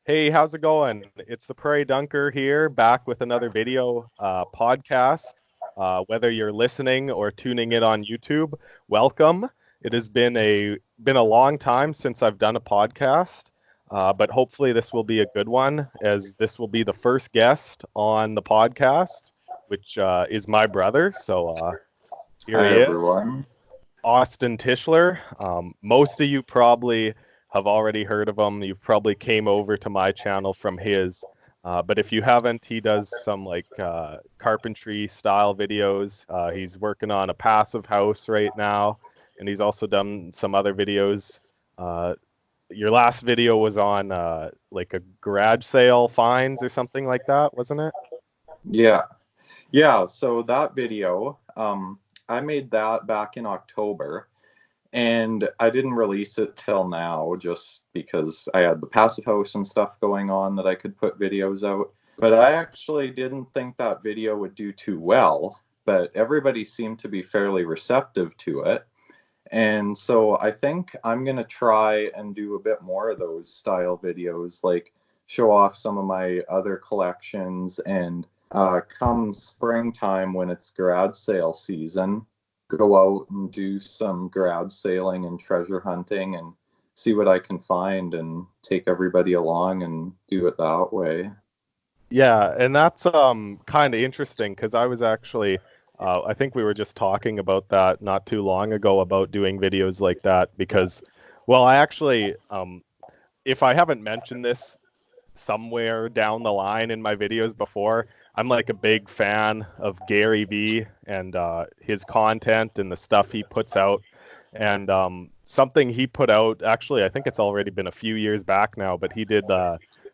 Hey, how's it going? It's the Prairie Dunker here, back with another video podcast. Whether you're listening or tuning in on YouTube, welcome. It has been a long time since I've done a podcast, but hopefully this will be a good one, as this will be the first guest on the podcast, which is my brother. So here Hi he is. everyone. Austin Tischler. Most of you probably have already heard of him. You've probably came over to my channel from his. But if you haven't, he does some carpentry style videos. He's working on a passive house right now, and he's also done some other videos. Uh, your last video was on like a garage sale finds or something like that, wasn't it? Yeah. Yeah, so that video, I made that back in October and I didn't release it till now just because I had the passive house and stuff going on that I could put videos out. But I actually didn't think that video would do too well, but everybody seemed to be fairly receptive to it. And so I think I'm going to try and do a bit more of those style videos, like show off some of my other collections. And come springtime, when it's garage sale season, go out and do some garage sailing and treasure hunting and see what I can find and take everybody along and do it that way. Yeah, and that's kind of interesting because I was actually I think we were just talking about that not too long ago about doing videos like that because well, I actually if I haven't mentioned this somewhere down the line in my videos before, I'm like a big fan of Gary Vee and his content and the stuff he puts out. And something he put out, actually, I think it's already been a few years back now, but he did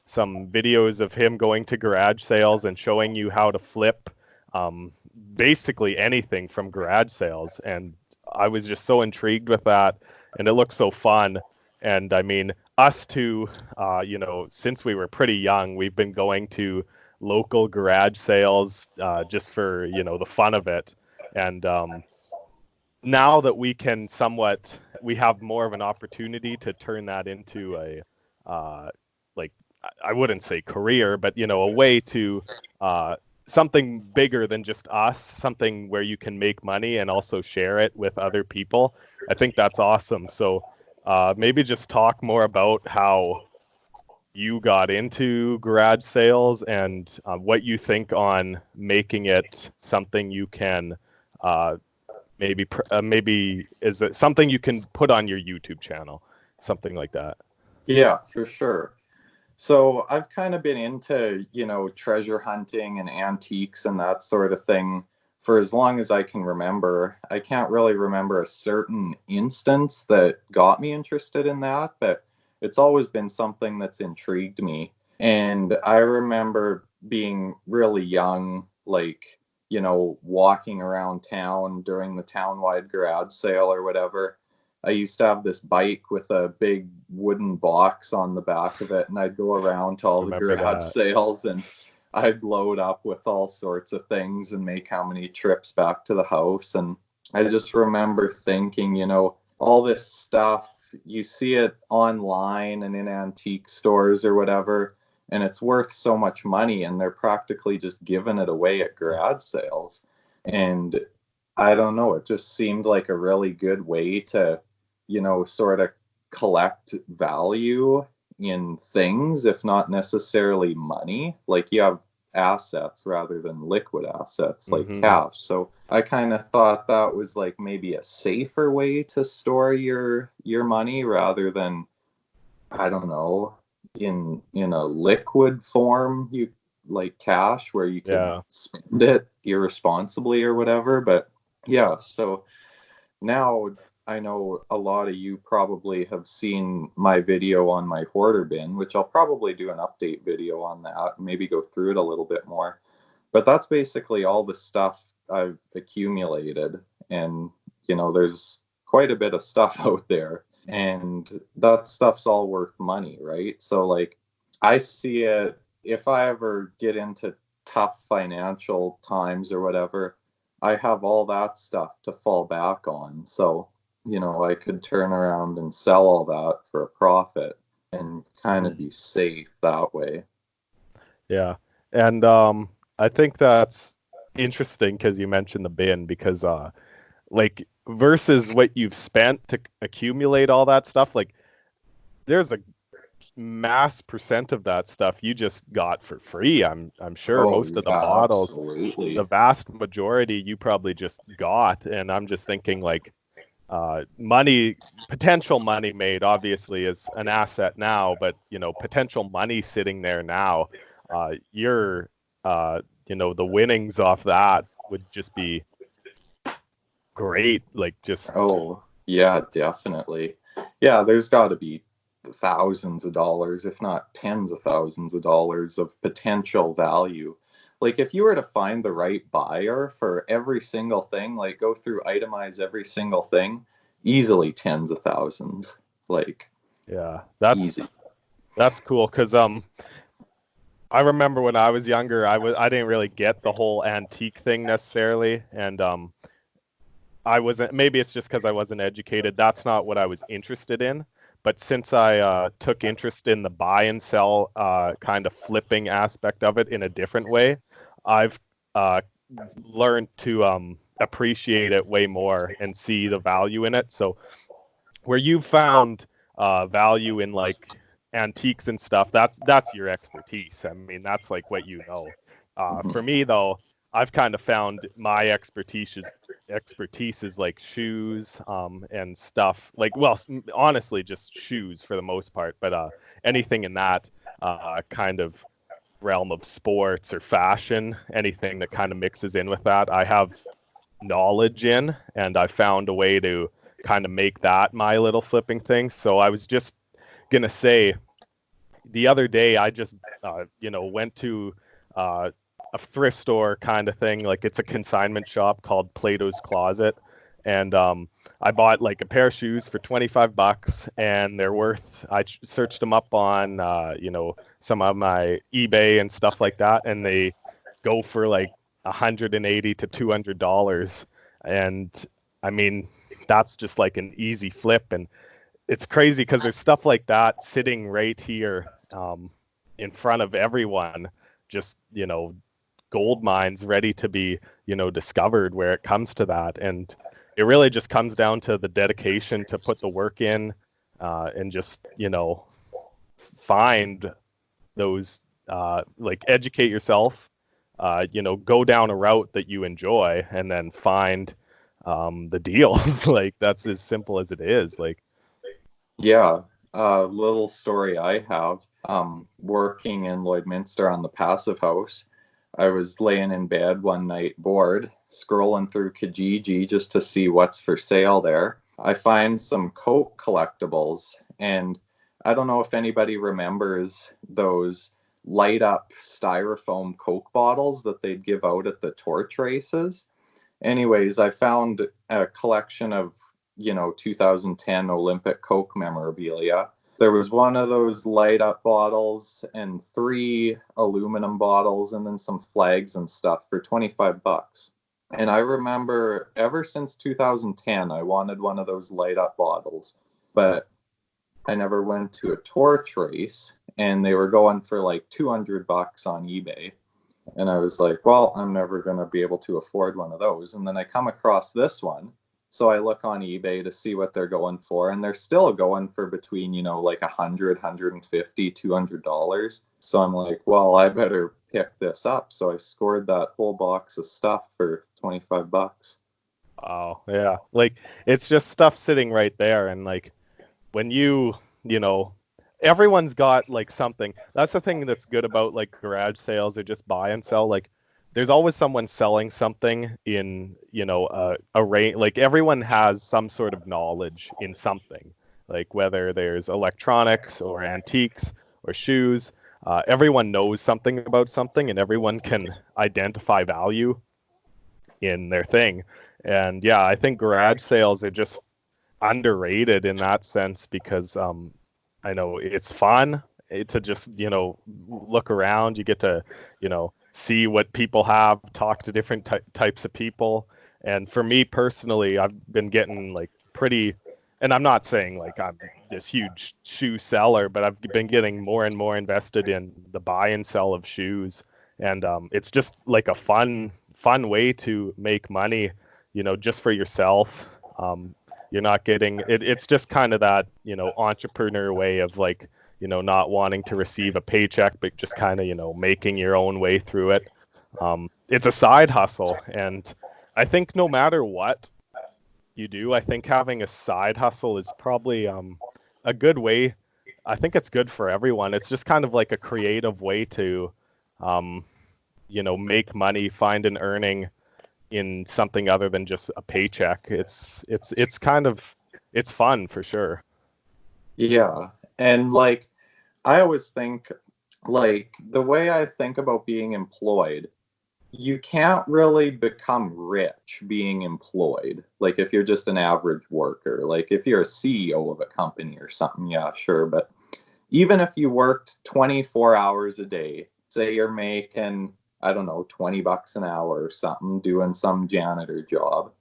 some videos of him going to garage sales and showing you how to flip um, basically anything from garage sales. And I was just so intrigued with that, and it looked so fun. And I mean, us two, since we were pretty young, we've been going to local garage sales just for, the fun of it. And now that we have more of an opportunity to turn that into like, I wouldn't say career, but, a way to something bigger than just us, something where you can make money and also share it with other people. I think that's awesome. So maybe just talk more about how you got into garage sales and what you think on making it something you can maybe is it something you can put on your YouTube channel, something like that. Yeah, for sure. So I've kind of been into, treasure hunting and antiques and that sort of thing for as long as I can remember. I can't really remember a certain instance that got me interested in that, but it's always been something that's intrigued me. And I remember being really young, like, walking around town during the townwide garage sale or whatever. I used to have this bike with a big wooden box on the back of it, and I'd go around to all the Remember garage that. sales and I'd load up with all sorts of things and make how many trips back to the house. And I just remember thinking, all this stuff, you see it online and in antique stores or whatever, and it's worth so much money, and they're practically just giving it away at garage sales. And I don't know, it just seemed like a really good way to sort of collect value in things, if not necessarily money. Like you have assets rather than liquid assets like Hmm. cash. So I kind of thought that was like maybe a safer way to store your money rather than, I don't know, in a liquid form, you like cash where you could Yeah. spend it irresponsibly or whatever. But yeah, so now I know a lot of you probably have seen my video on my hoarder bin, which I'll probably do an update video on that, maybe go through it a little bit more. But that's basically all the stuff I've accumulated. And, there's quite a bit of stuff out there. And that stuff's all worth money, right? So, like, I see it if I ever get into tough financial times or whatever, I have all that stuff to fall back on. So, I could turn around and sell all that for a profit. and kind of be safe that way. Yeah. And I think that's interesting because you mentioned the bin because like versus what you've spent to accumulate all that stuff, like there's a mass percent of that stuff you just got for free. I'm sure Oh, most of the yeah, bottles, absolutely. the vast majority you probably just got. And I'm just thinking like money, potential money made obviously is an asset now, but you know, potential money sitting there now, you're you know, the winnings off that would just be great. Like just Oh, yeah, definitely. Yeah, there's got to be thousands of dollars, if not tens of thousands of dollars of potential value. Like if you were to find the right buyer for every single thing, like go through, itemize every single thing, easily tens of thousands. Like yeah, easy. that's cool because I remember when I was younger, I didn't really get the whole antique thing necessarily, and I wasn't. Maybe it's just because I wasn't educated. That's not what I was interested in. But since I took interest in the buy and sell kind of flipping aspect of it in a different way, I've uh, learned to appreciate it way more and see the value in it. So where you found value in like antiques and stuff, that's your expertise. I mean, that's like what you know. Mhm. For me though, I've kind of found my expertise is like shoes and stuff. Like, well, honestly, just shoes for the most part. But anything in that kind of realm of sports or fashion, anything that kind of mixes in with that, I have knowledge in, and I found a way to kind of make that my little flipping thing. So I was just gonna say the other day I just you know, went to a thrift store kind of thing, like it's a consignment shop called Plato's Closet, and I bought like a pair of shoes for $25, and they're worth. I searched them up on you know, some of my eBay and stuff like that, and they go for like $180 to $200, and I mean that's just like an easy flip, and it's crazy because there's stuff like that sitting right here in front of everyone, just you know, gold mines ready to be, you know, discovered where it comes to that. And it really just comes down to the dedication to put the work in and just, you know, find those, like educate yourself, you know, go down a route that you enjoy and then find the deals. Like that's as simple as it is. Like, Yeah, a little story I have. Working in Lloydminster on the Passive House, I was laying in bed one night bored, scrolling through Kijiji just to see what's for sale there. I find some Coke collectibles, and I don't know if anybody remembers those light up styrofoam Coke bottles that they'd give out at the torch races. Anyways, I found a collection of, 2010 Olympic Coke memorabilia. There was one of those light up bottles and three aluminum bottles and then some flags and stuff for $25. And I remember ever since 2010, I wanted one of those light up bottles, but I never went to a torch race, and they were going for like $200 on eBay. And I was like, well, I'm never going to be able to afford one of those. And then I come across this one. So I look on eBay to see what they're going for. And they're still going for between, like $100, $150, $200. So I'm like, well, I better pick this up. So I scored that whole box of stuff for $25. oh yeah, like it's just stuff sitting right there. And like when you know, everyone's got like something. That's the thing that's good about like garage sales or just buy and sell. Like there's always someone selling something in, you know, a range. Like everyone has some sort of knowledge in something, like whether there's electronics or antiques or shoes. Everyone knows something about something, and everyone can identify value in their thing. And yeah, I think garage sales are just underrated in that sense because I know it's fun to just, you know, look around. You get to, you know, see what people have, talk to different types of people. And for me personally, I've been getting like pretty, and I'm not saying like I'm this huge shoe seller, but I've been getting more and more invested in the buy and sell of shoes, and it's just like a fun way to make money, just for yourself. You're not getting it. It's just kind of that, entrepreneur way of like, not wanting to receive a paycheck, but just kind of, making your own way through it. It's a side hustle, and I think no matter what you do, I think having a side hustle is probably a good way. I think it's good for everyone. It's just kind of like a creative way to, make money, find an earning in something other than just a paycheck. It's fun for sure. Yeah. And like, I always think, like, the way I think about being employed, you can't really become rich being employed. Like, if you're just an average worker, like if you're a CEO of a company or something, yeah, sure. But even if you worked 24 hours a day, say you're making, I don't know, $20 an hour or something, doing some janitor job.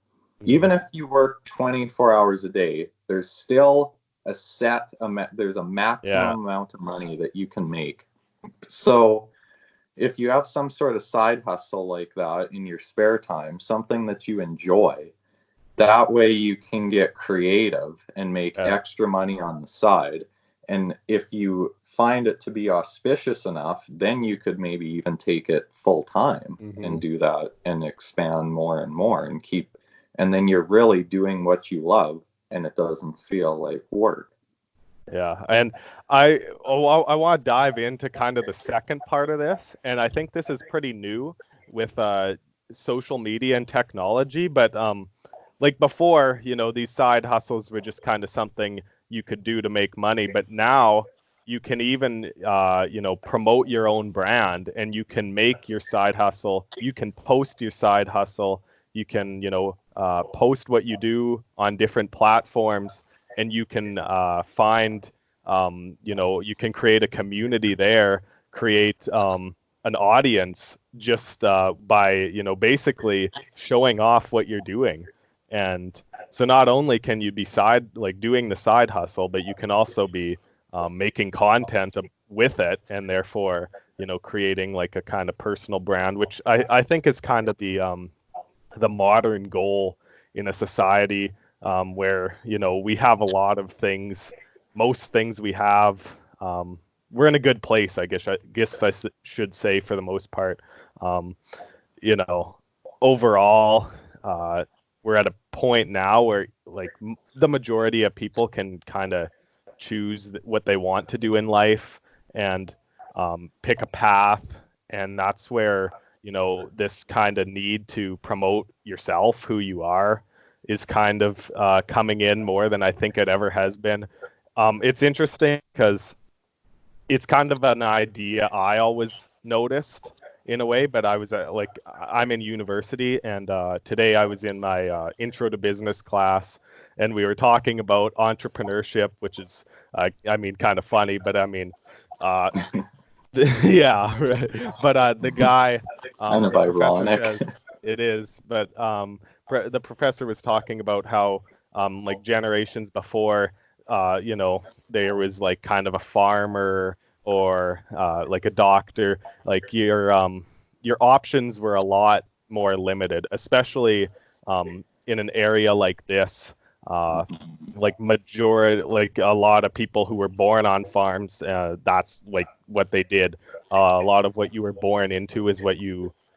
Even if you work 24 hours a day, there's still there's a maximum amount of money that you can make. So if you have some sort of side hustle like that in your spare time, something that you enjoy, that way you can get creative and make extra money on the side. And if you find it to be auspicious enough, then you could maybe even take it full time and do that and expand more and more and then you're really doing what you love and it doesn't feel like work. Yeah, and I want to dive into kind of the second part of this, and I think this is pretty new with social media and technology, but like before, these side hustles were just kind of something you could do to make money, but now you can even promote your own brand, and you can make your side hustle, you can post your side hustle, you can post what you do on different platforms, and you can find you can create a community there, create an audience just by basically showing off what you're doing. And so not only can you be doing the side hustle, but you can also be making content with it, and therefore creating like a kind of personal brand, which I think is kind of the modern goal in a society where we have a lot of things, most things we have, we're in a good place, I guess I should say, for the most part. Overall, we're at a point now where like the majority of people can kind of choose what they want to do in life and pick a path, and that's where this kind of need to promote yourself, who you are, is kind of coming in more than I think it ever has been. It's interesting because it's kind of an idea I always noticed in a way, but I was I'm in university, and today I was in my intro to business class, and we were talking about entrepreneurship, which is kind of funny, but yeah, right. But the guy, Kind of the professor ironic. says it is, but the professor was talking about how like generations before, there was like kind of a farmer or like a doctor, like your options were a lot more limited, especially in an area like this. Like a lot of people who were born on farms, that's like what they did. A lot of what you were born into is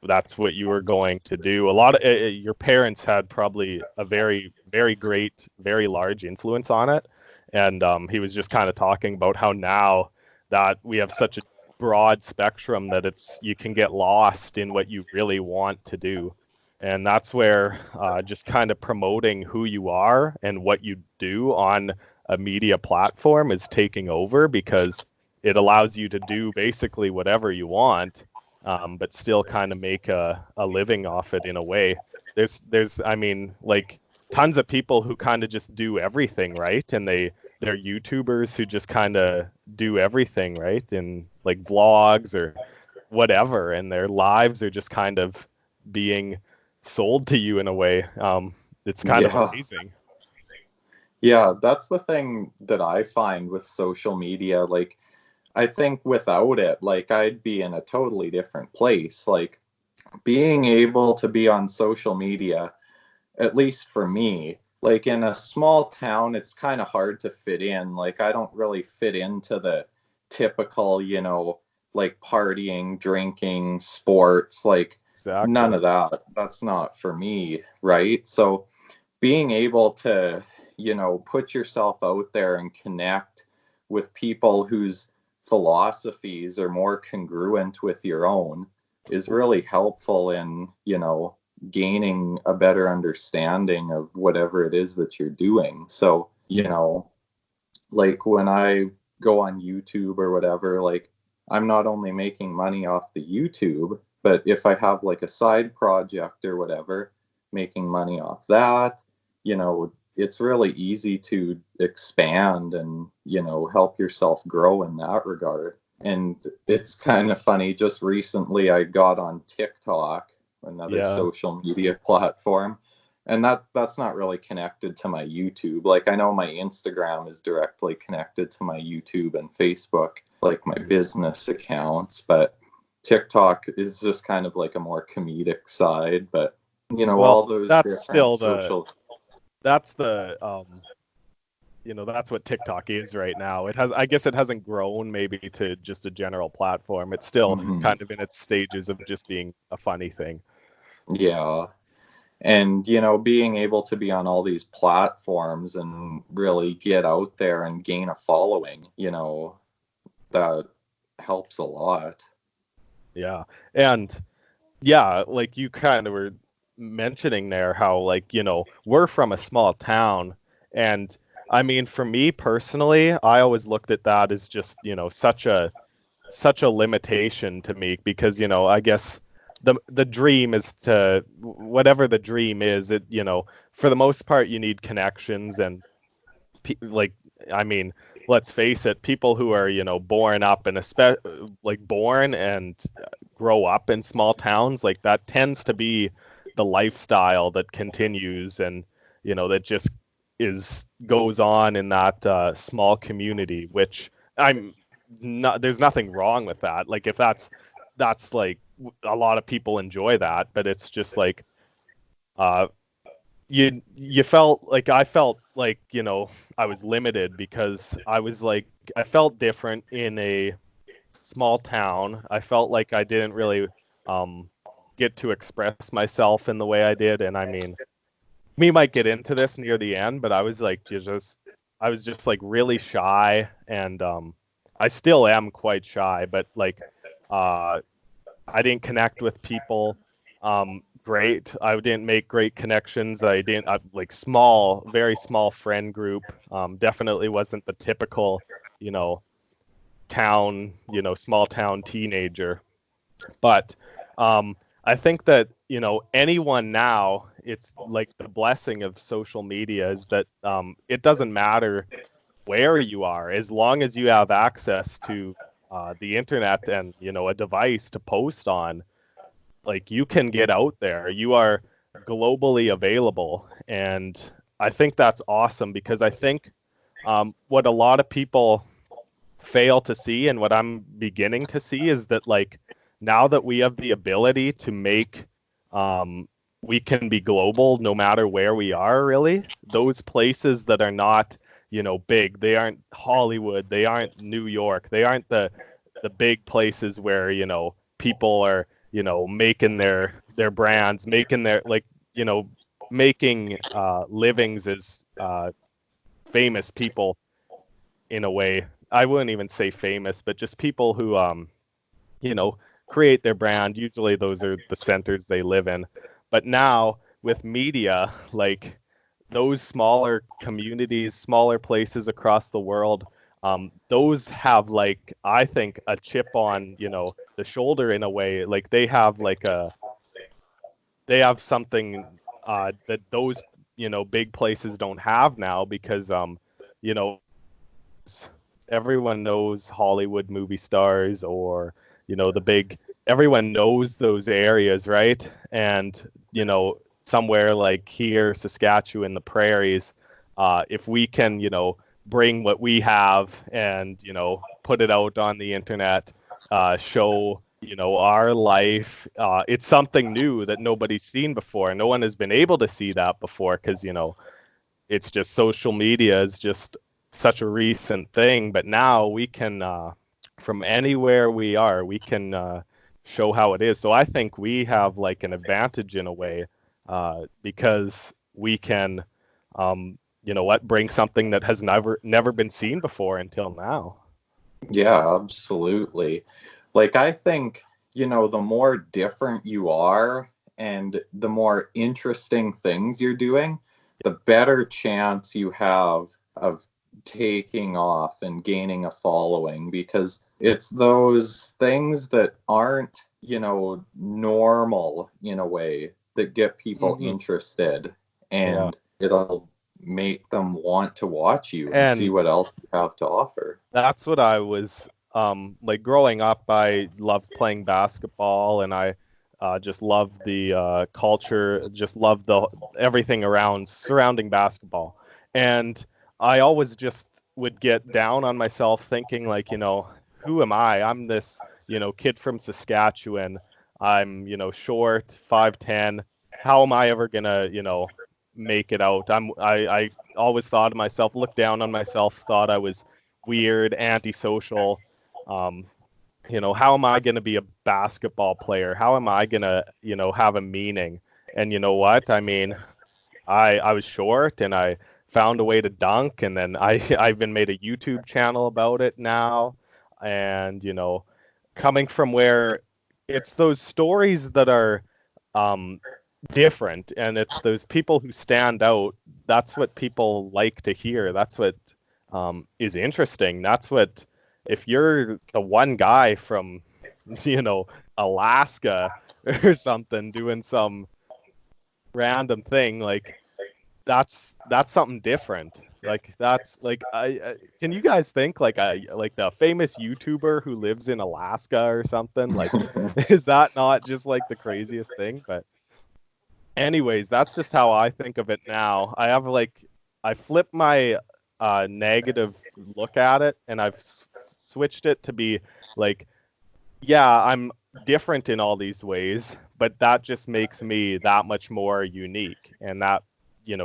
that's what you were going to do. A lot of your parents had probably a very, very great, very large influence on it. And he was just kind of talking about how now that we have such a broad spectrum that you can get lost in what you really want to do. And that's where just kind of promoting who you are and what you do on a media platform is taking over, because it allows you to do basically whatever you want, but still kind of make a living off it in a way. There's like tons of people who kind of just do everything, right? And they're YouTubers who just kind of do everything, right? In like vlogs or whatever, and their lives are just kind of being sold to you in a way. It's kind of amazing. Yeah, that's the thing that I find with social media. Like, I think without it, like, I'd be in a totally different place. Like, being able to be on social media, at least for me, like in a small town, it's kind of hard to fit in. Like, I don't really fit into the typical, like partying, drinking, sports, like none Exactly. of that. That's not for me, right? So being able to, put yourself out there and connect with people whose philosophies are more congruent with your own is really helpful in, gaining a better understanding of whatever it is that you're doing. So, like when I go on YouTube or whatever, like I'm not only making money off the YouTube, but if I have like a side project or whatever, making money off that, it's really easy to expand and, help yourself grow in that regard. And it's kind of funny, just recently I got on TikTok, another Yeah. social media platform, and that's not really connected to my YouTube. Like I know my Instagram is directly connected to my YouTube and Facebook, like my business accounts, but TikTok is just kind of like a more comedic side. But Well, all those that's different still the social. that's the that's what TikTok is right now. I guess it hasn't grown maybe to just a general platform. It's still Mhm. kind of in its stages of just being a funny thing. Yeah. And being able to be on all these platforms and really get out there and gain a following, that helps a lot. Yeah. And yeah, like you kind of were mentioning there how like, we're from a small town, and I mean for me personally, I always looked at that as just, such a limitation to me because, I guess the dream is to whatever the dream is, for the most part you need connections and like I mean, let's face it, people who are, born up and like born and grow up in small towns, like that tends to be the lifestyle that continues and, that just is goes on in that small community, which I'm not, there's nothing wrong with that. Like if that's like a lot of people enjoy that, but it's just like uh you felt like I felt like, I was limited because I was like I felt different in a small town. I felt like I didn't really um get to express myself in the way I did. And I mean, we might get into this near the end, but I was just like really shy, and I still am quite shy, but like uh I didn't connect with people great. I didn't make great connections. I didn't like very small friend group. Definitely wasn't the typical, you know, small town teenager. But I think that, anyone now, it's like the blessing of social media is that it doesn't matter where you are, as long as you have access to the internet and, a device to post on, like you can get out there. You are globally available. And I think that's awesome because I think what a lot of people fail to see and what I'm beginning to see is that like now that we have the ability to make we can be global no matter where we are, really. Those places that are not, big, they aren't Hollywood, they aren't New York, they aren't the big places where, people are, making their brands, making their like, you know, making livings as famous people in a way. I wouldn't even say famous, but just people who you know, create their brand. Usually those are the centers they live in. But now with media, like those smaller communities, smaller places across the world, those have like I think a chip on, the shoulder in a way. Like they have something that those, big places don't have now because you know, everyone knows Hollywood movie stars or, the big, everyone knows those areas, right? And, somewhere like here, Saskatchewan, the prairies, if we can, bring what we have and, put it out on the internet, show, our life, it's something new that nobody's seen before. No one has been able to see that before because, it's just social media is just such a recent thing. But now we can, from anywhere we are, we can show how it is. So I think we have like an advantage in a way, because we can, bring something that has never been seen before until now. Yeah, absolutely. Like, I think, the more different you are and the more interesting things you're doing, the better chance you have of taking off and gaining a following, because it's those things that aren't, normal in a way that get people interested, and it'll make them want to watch you and see what else you have to offer. That's what I was like growing up. I loved playing basketball, and I just loved the culture, just loved everything surrounding basketball. And I always just would get down on myself thinking like, who am I? I'm this, kid from Saskatchewan. I'm, short, 5'10". How am I ever gonna, make it out? I always thought of myself, looked down on myself, thought I was weird, antisocial. How am I going to be a basketball player? How am I going to, have a meaning? And you know what? I mean, I was short and I found a way to dunk, and then I even made a YouTube channel about it now. And, coming from where it's those stories that are different, and it's those people who stand out. That's what people like to hear. That's what is interesting. That's what, if you're the one guy from, Alaska or something doing some random thing, like that's something different. Like that's like I can you guys think like the famous YouTuber who lives in Alaska or something? Like is that not just like the craziest thing? But anyways, that's just how I think of it now. I flip my negative look at it, and I've switched it to be like, yeah, I'm different in all these ways, but that just makes me that much more unique, and that,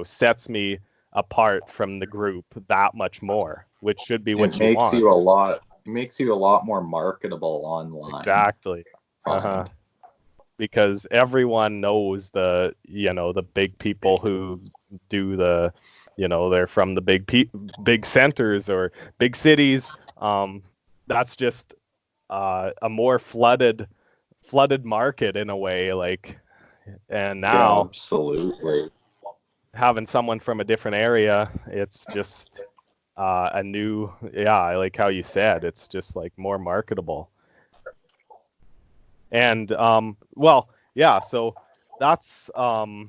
sets me apart from the group that much more, which should be what you want. It makes you a lot more marketable online. Exactly. Because everyone knows the big people who do they're from the big centers or big cities. That's just a more flooded market in a way, like, and now absolutely having someone from a different area, it's just a new, I like how you said, it's just like more marketable. And so that's I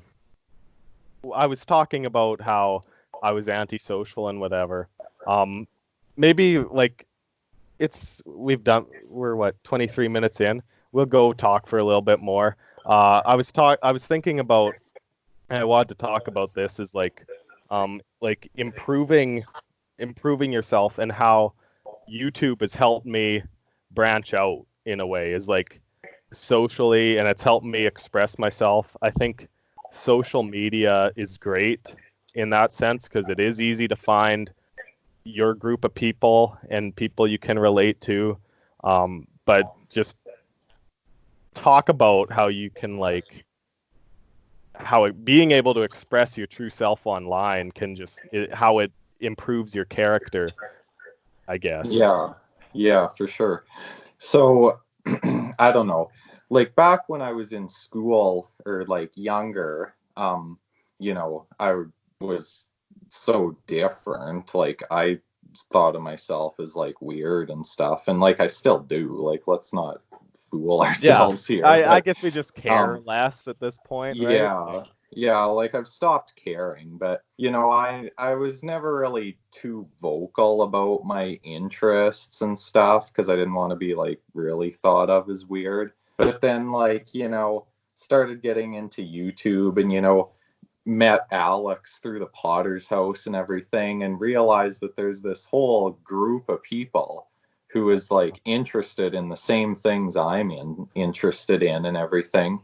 was talking about how I was antisocial and whatever. Maybe like we're what, 23 minutes in. We'll go talk for a little bit more. I was thinking about, and I wanted to talk about this, is like improving yourself, and how YouTube has helped me branch out in a way, is like socially, and it's helped me express myself. I think social media is great in that sense because it is easy to find your group of people and people you can relate to, but just talk about how you can being able to express your true self online can how it improves your character, I guess. Yeah, for sure. So I don't know, like back when I was in school or like younger, I was so different. Like I thought of myself as like weird and stuff, and like I still do. Like, let's not fool ourselves here. I guess we just care less at this point, right? Yeah, like I've stopped caring, but I was never really too vocal about my interests and stuff because I didn't want to be like really thought of as weird. But then like, started getting into YouTube, and met Alex through the Potter's House and everything, and realized that there's this whole group of people who is like interested in the same things interested in and everything.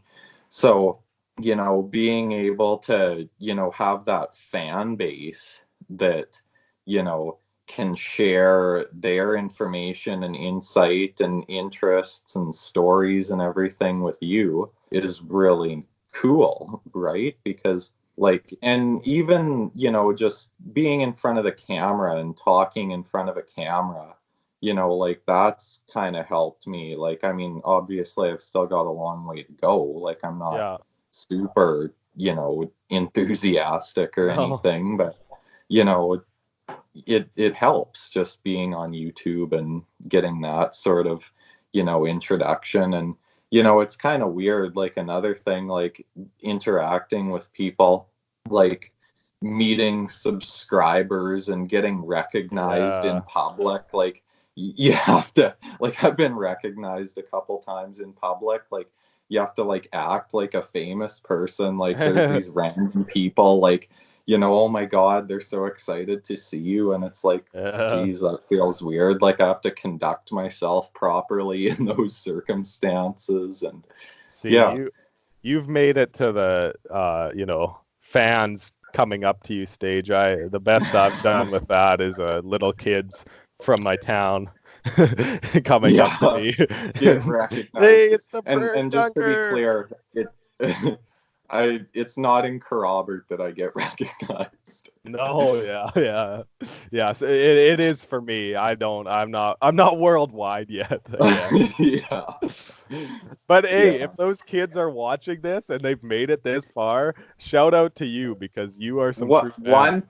So, being able to, have that fan base that, can share their information and insight and interests and stories and everything with you is really cool, right? Because and even, just being in front of the camera and talking in front of a camera, that's kind of helped me. Obviously I've still got a long way to go. I'm not super, enthusiastic or anything, but, it helps just being on YouTube and getting that sort of, introduction. And, it's kind of weird. Another thing, interacting with people, meeting subscribers and getting recognized in public. You have to, I've been recognized a couple times in public. You have to act like a famous person. There's these random people, oh my God, they're so excited to see you. And it's geez, that feels weird. I have to conduct myself properly in those circumstances. And you've made it to the, fans coming up to you stage. The best I've done with that is little kids from my town coming up to me. Get recognized. Hey, it's the and just to be clear, it's not in Kerrobert that I get recognized. No, yeah. So it is for me. I'm not worldwide yet. Yeah. But hey, if those kids are watching this and they've made it this far, shout out to you, because you are some true fans.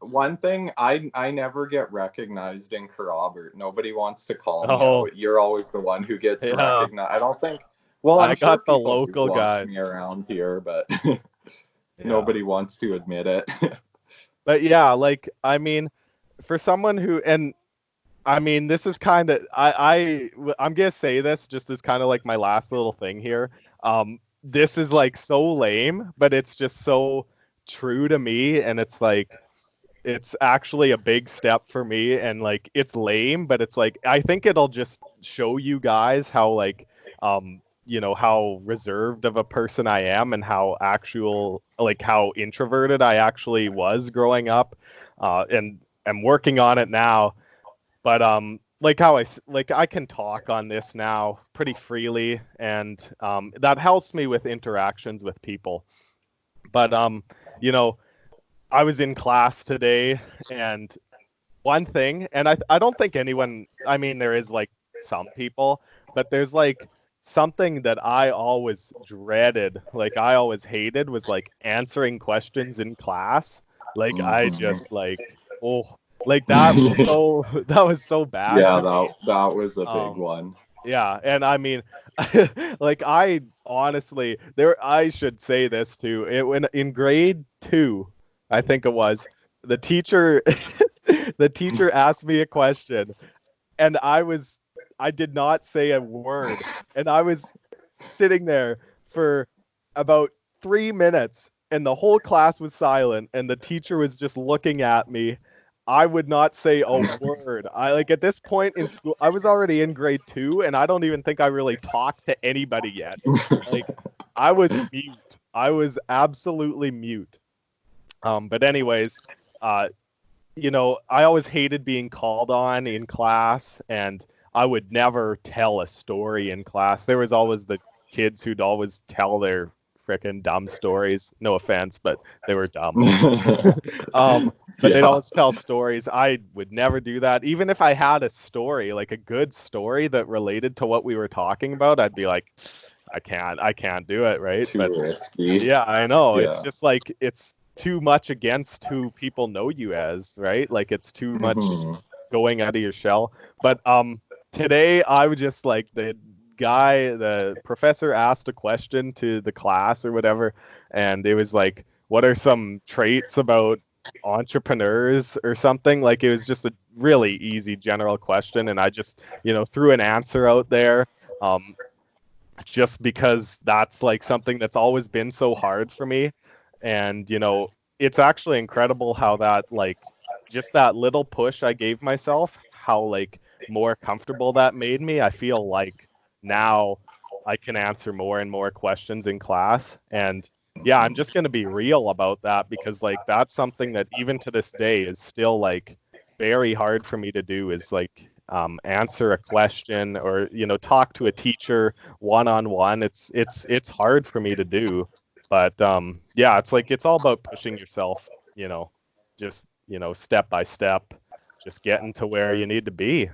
One thing, I never get recognized in Kerrobert. Nobody wants to call me out. You're always the one who gets recognized. I don't think. Well, I got the local guys around here, but nobody wants to admit it. But yeah, for someone who, and I mean, this is kind of, I'm gonna say this just as kind of my last little thing here. This is so lame, but it's just so true to me, and it's it's actually a big step for me, and it's lame, but it's I think it'll just show you guys how how reserved of a person I am, and how how introverted I actually was growing up, and I'm working on it now. But I can talk on this now pretty freely, and that helps me with interactions with people. But I was in class today, and one thing, and I don't think anyone, I mean, there is some people, but there's something that I always dreaded, I always hated, was answering questions in class. I just that was so bad. Yeah, that was a big one. Yeah, and I mean, I honestly, I should say this too. When in grade 2, I think it was, the teacher asked me a question, and I did not say a word, and I was sitting there for about 3 minutes, and the whole class was silent, and the teacher was just looking at me. I would not say a word. At this point in school, I was already in grade 2, and I don't even think I really talked to anybody yet. I was mute. I was absolutely mute. But anyways, I always hated being called on in class, and I would never tell a story in class. There was always the kids who'd always tell their freaking dumb stories. No offense, but they were dumb. But they'd always tell stories. I would never do that. Even if I had a story, a good story that related to what we were talking about, I'd be like, I can't do it, right? Too risky. Yeah, I know. Yeah. It's just it's too much against who people know you as, right? It's too much going out of your shell. But today I was just the professor asked a question to the class or whatever, and it was what are some traits about entrepreneurs or something? It was just a really easy general question, and I just threw an answer out there, just because that's something that's always been so hard for me. And, it's actually incredible how that, like, just that little push I gave myself, how, like, more comfortable that made me. I feel like now I can answer more and more questions in class. And yeah, I'm just going to be real about that because, like, that's something that even to this day is still, like, very hard for me to do is, like, answer a question or, talk to a teacher one-on-one. It's hard for me to do. But yeah, it's like it's all about pushing yourself, just, step by step, just getting to where you need to be.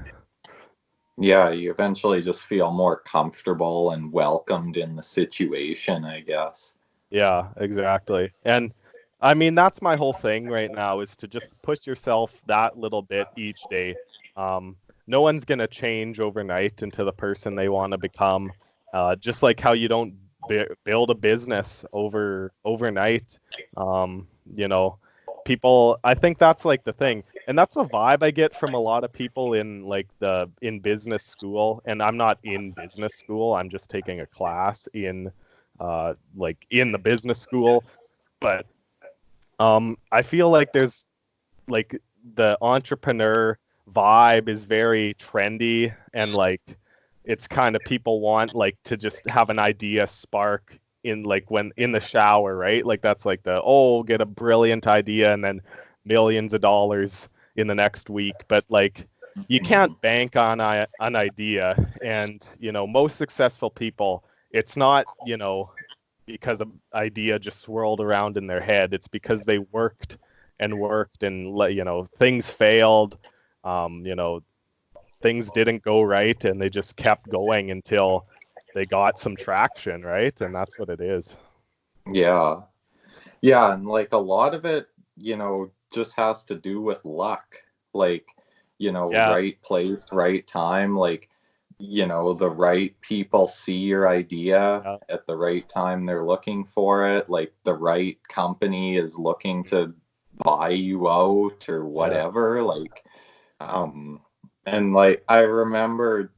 Yeah, you eventually just feel more comfortable and welcomed in the situation, I guess. Yeah, exactly. And I mean, that's my whole thing right now is to just push yourself that little bit each day. Um, no one's gonna change overnight into the person they want to become. Just like how you don't build a business overnight. Um, you know, people. I think that's like the thing, and that's the vibe I get from a lot of people in like in business school. And I'm not in business school. I'm just taking a class in like in the business school. But I feel like there's like the entrepreneur vibe is very trendy and like it's kind of people want like to just have an idea spark in like when in the shower, right? Like that's like get a brilliant idea and then millions of dollars in the next week. But like you can't bank on an idea. And most successful people, it's not because an idea just swirled around in their head. It's because they worked and worked and things failed. Things didn't go right and they just kept going until they got some traction, right? And that's what it is. Yeah. Yeah, and like a lot of it, just has to do with luck. Like, Yeah. right place, right time, like, the right people see your idea Yeah. at the right time they're looking for it. Like the right company is looking to buy you out or Yeah. whatever. Like, um, and like I remember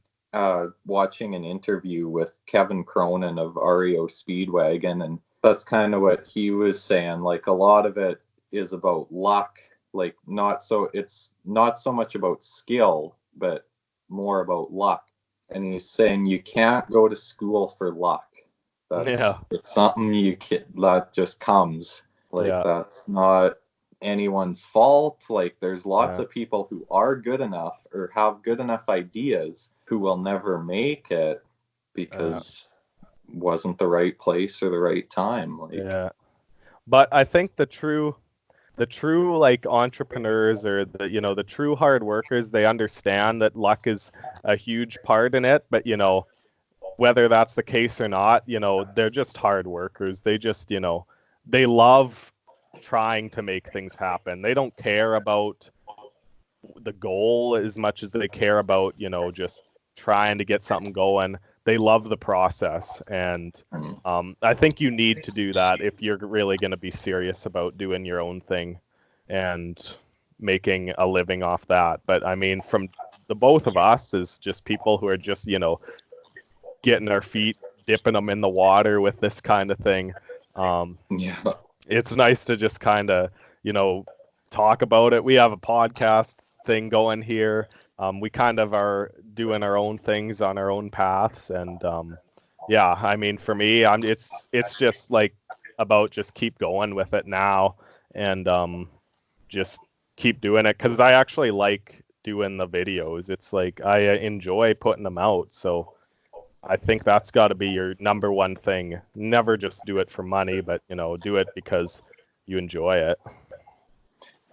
watching an interview with Kevin Cronin of REO Speedwagon, and that's kind of what he was saying. Like a lot of it is about luck. Like it's not so much about skill, but more about luck. And he's saying you can't go to school for luck. Yeah. It's something that just comes. Like Yeah. that's not anyone's fault. Like there's lots Yeah. of people who are good enough or have good enough ideas who will never make it Yeah. because wasn't the right place or the right time. Like, Yeah. But I think the true like entrepreneurs or the true hard workers, they understand that luck is a huge part in it. But whether that's the case or not, they're just hard workers. They just, they love trying to make things happen. They don't care about the goal as much as they care about, just trying to get something going. They love the process. And I think you need to do that if you're really going to be serious about doing your own thing and making a living off that. But I mean, from the both of us is just people who are just, getting our feet, dipping them in the water with this kind of thing. yeah. It's nice to just kind of, talk about it. We have a podcast thing going here. We kind of are doing our own things on our own paths, and yeah, I mean, for me, it's just like about just keep going with it now, and just keep doing it because I actually like doing the videos. It's like I enjoy putting them out, so I think that's got to be your number one thing. Never just do it for money, but do it because you enjoy it.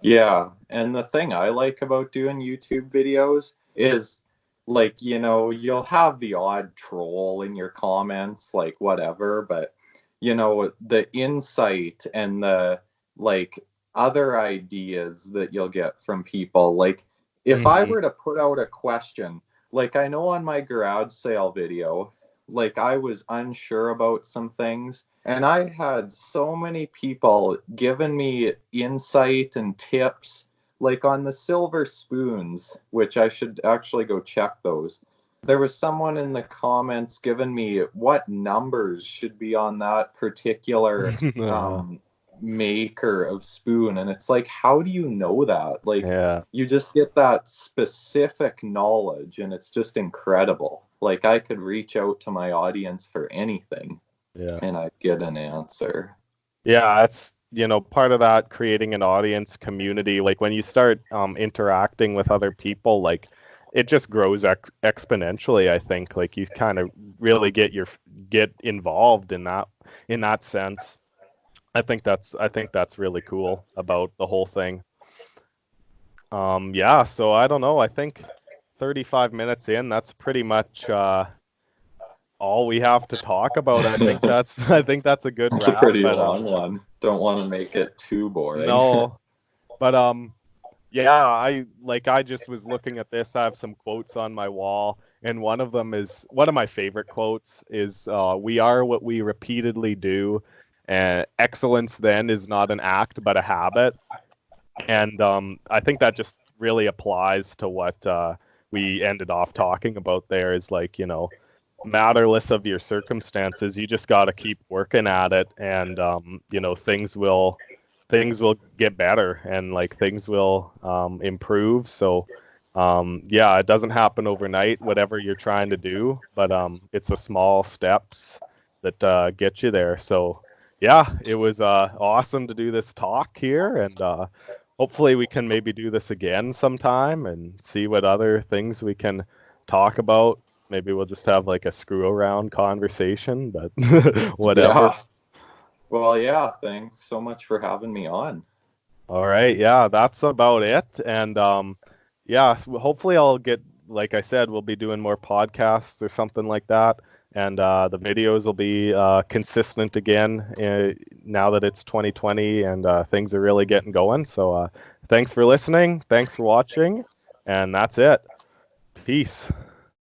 Yeah, and the thing I like about doing YouTube videos is like, you'll have the odd troll in your comments, like whatever, but the insight and the like other ideas that you'll get from people. Like if I Hmm. were to put out a question, like I know on my garage sale video, like I was unsure about some things and I had so many people giving me insight and tips, like on the silver spoons, which I should actually go check those. There was someone in the comments giving me what numbers should be on that particular Yeah. maker of spoon, and it's like, how do you know that? Like, Yeah. you just get that specific knowledge, and it's just incredible. Like, I could reach out to my audience for anything, Yeah. and I'd get an answer. Yeah, that's, part of that, creating an audience community. Like when you start interacting with other people, like it just grows exponentially, I think. Like you kind of really get involved in that sense. I think that's really cool about the whole thing. Yeah, so I don't know. I think 35 minutes in, that's pretty much all we have to talk about. I think that's a good It's a wrap. pretty But long one. Don't want to make it too boring. no, but yeah, I just was looking at this. I have some quotes on my wall, and one of my favorite quotes is "We are what we repeatedly do, and excellence then is not an act but a habit." And I think that just really applies to what we ended off talking about there. Is like, matterless of your circumstances, you just got to keep working at it, and things will get better, and like things will improve. So yeah, it doesn't happen overnight, whatever you're trying to do, but it's the small steps that get you there. So yeah, it was awesome to do this talk here, and hopefully we can maybe do this again sometime and see what other things we can talk about. Maybe we'll just have like a screw around conversation, but whatever. Yeah. Well, yeah, thanks so much for having me on. All right, yeah, that's about it. And yeah, so hopefully I'll get, like I said, we'll be doing more podcasts or something like that. And the videos will be consistent again now that it's 2020 and things are really getting going. So thanks for listening. Thanks for watching. And that's it. Peace.